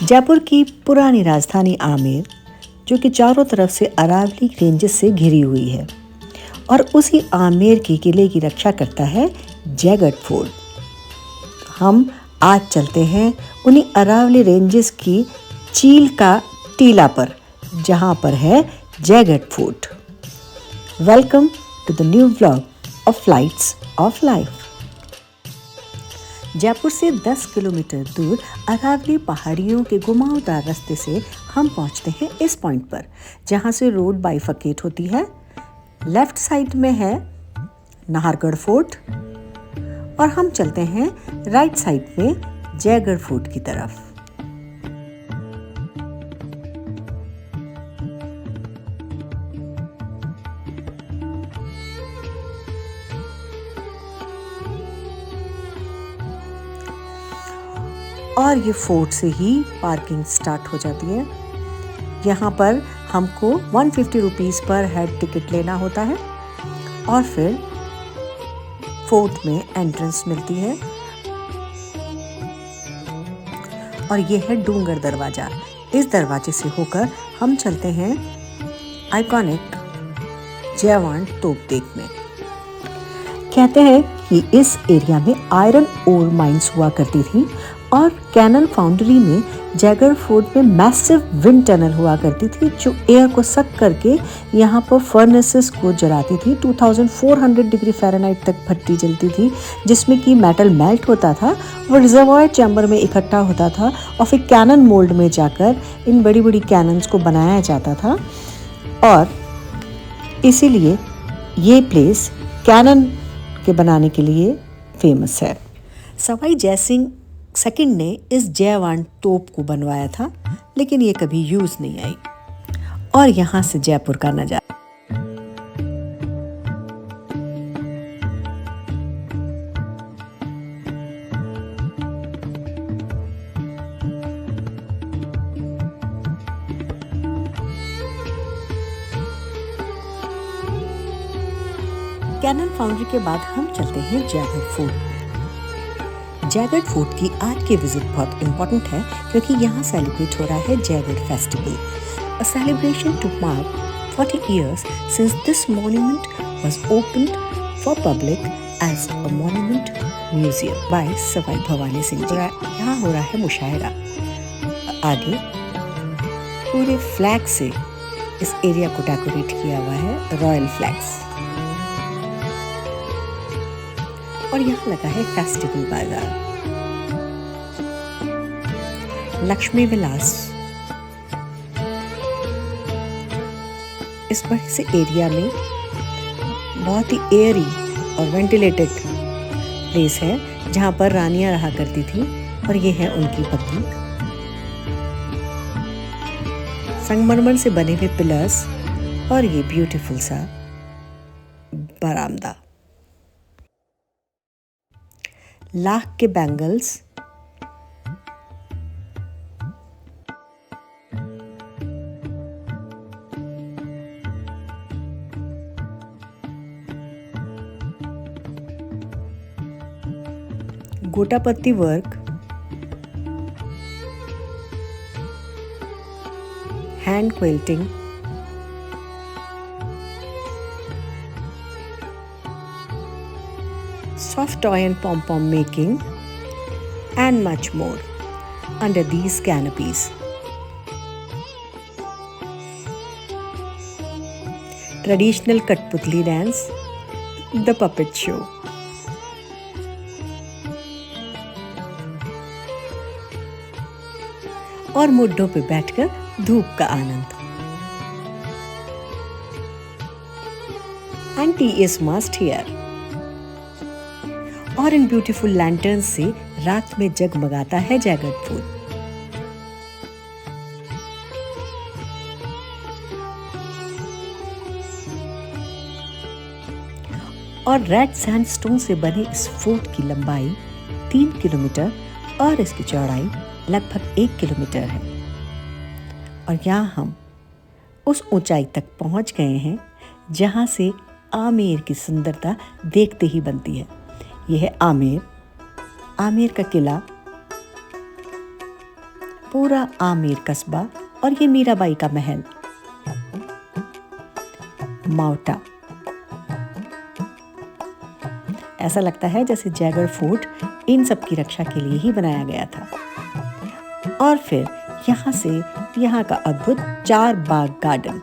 जयपुर की पुरानी राजधानी आमेर, जो कि चारों तरफ से अरावली रेंजेस से घिरी हुई है, और उसी आमेर के किले की रक्षा करता है जयगढ़ फोर्ट। हम आज चलते हैं उन्हीं अरावली रेंजेस की चील का टीला पर, जहां पर है Jaigarh fort. Welcome to the new vlog of flights of life. Jaipur से 10 किलोमीटर दूर अरावली पहाड़ियों के घुमावदार रास्ते से हम पहुंचते हैं इस पॉइंट पर, जहां से रोड बाइफर्केट होती है। लेफ्ट साइड में है नाहरगढ़ फोर्ट और हम चलते हैं राइट साइड में जयगढ़ फोर्ट की तरफ। और ये फोर्ट से ही पार्किंग स्टार्ट हो जाती है। यहाँ पर हमको 150 रुपीज़ पर हेड टिकट लेना होता है और फिर फोर्ट में एंट्रेंस मिलती है। और ये है डूंगर दरवाज़ा। इस दरवाजे से होकर हम चलते हैं आइकॉनिक जयवान तोप देखने। कहते हैं कि इस एरिया में आयरन ओर माइंस हुआ करती थी और कैनन फाउंड्री में जयगढ़ फोर्ट में मैसिव विंड टनल हुआ करती थी, जो एयर को सक करके यहाँ पर फर्नेसेस को जलाती थी। 2400 डिग्री फ़ारेनहाइट तक भट्टी जलती थी, जिसमें कि मेटल मेल्ट होता था, वो रिजर्वायर चैम्बर में इकट्ठा होता था और फिर कैनन मोल्ड में जाकर इन बड़ी बड़ी कैनन्स को बनाया जाता था। और इसीलिए ये प्लेस कैनन के बनाने के लिए फेमस है। सवाई जयसिंह सेकंड ने इस जयवान तोप को बनवाया था, लेकिन ये कभी यूज़ नहीं आई। और यहाँ से जयपुर का नज़ारा। कैनन फाउंड्री के बाद हम चलते हैं जयगढ़ फोर्ट। जयगढ़ फोर्ट की आज की विजिट बहुत इम्पोर्टेंट है, क्योंकि यहाँ सेलिब्रेट हो रहा है Jaigarh festival, a celebration to mark 40 years since this monument was opened for public as a monument museum by Sawai Bhawani Singh ji. यहाँ हो रहा है मुशायरा। आगे पूरे फ्लैग से इस एरिया को डेकोरेट किया हुआ है, रॉयल फ्लैग्स। और यहाँ लगा है फेस्टिवल बाजार। लक्ष्मी विलास इस बड़े से एरिया में बहुत ही एयरी और वेंटिलेटेड प्लेस है, जहाँ पर रानियां रहा करती थी और ये है उनकी पत्नी। संगमरमर से बने हुए पिलर्स और ये ब्यूटीफुल सा बरामदा। लाख के bangles, gota patti work, hand quilting, soft toy and pom-pom making, and much more under these canopies. Traditional Kathputli dance, the puppet show. और मुड्ढों पे बैठकर धूप का आनंद। And tea is must here. और इन ब्यूटीफुल लैंटर्न से रात में जगमगाता है जयगढ़ फोर्ट। और रेड सैंडस्टोन से बने इस फोर्ट की लंबाई 3 किलोमीटर और इसकी चौड़ाई लगभग 1 किलोमीटर है। और यहाँ हम उस ऊंचाई तक पहुँच गए हैं जहाँ से आमेर की सुंदरता देखते ही बनती है। यह है आमेर का किला पूरा आमेर कस्बा और ये मीराबाई का महल। माउटा, ऐसा लगता है जैसे जयगढ़ फोर्ट इन सब की रक्षा के लिए ही बनाया गया था। और फिर यहाँ से यहाँ का अद्भुत 4 बाग गार्डन।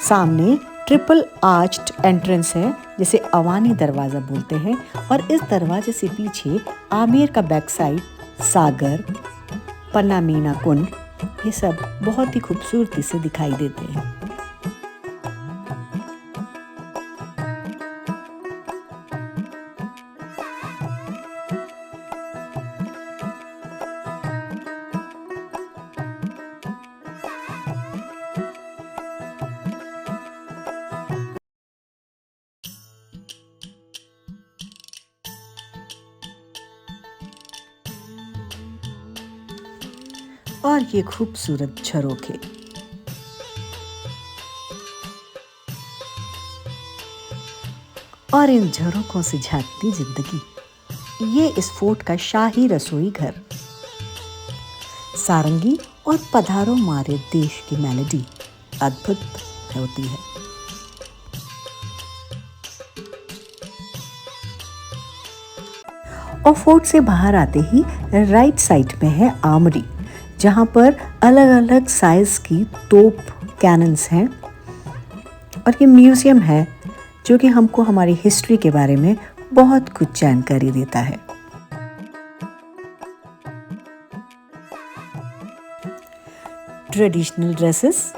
सामने ट्रिपल आर्च्ड एंट्रेंस है जिसे अवानी दरवाज़ा बोलते हैं, और इस दरवाजे से पीछे आमेर का बैक साइड, सागर, पन्नामीना कुंड, ये सब बहुत ही खूबसूरती से दिखाई देते हैं। और ये खूबसूरत झरोखे। और इन झरोखों से झांकती जिंदगी। ये इस फोर्ट का शाही रसोई घर। सारंगी और पधारो मारे देश की मेलोडी अद्भुत होती है। और फोर्ट से बाहर आते ही राइट साइड में है आर्मरी, जहाँ पर अलग अलग साइज की तोप कैनन्स हैं। और ये म्यूज़ियम है जो कि हमको हमारी हिस्ट्री के बारे में बहुत कुछ जानकारी देता है। Traditional dresses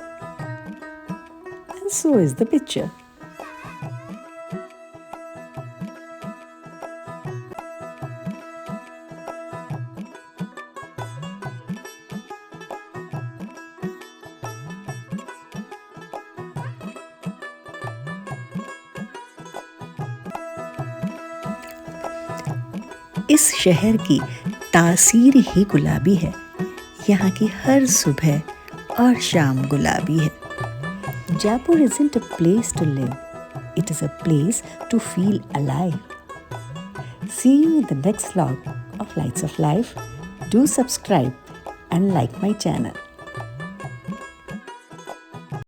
and so is the picture. इस शहर की तासीर ही गुलाबी है। यहाँ की हर सुबह और शाम गुलाबी है। Jaipur isn't a place to live. It is a place to feel alive. See you in the next vlog of Lights of Life. Do subscribe and like my channel.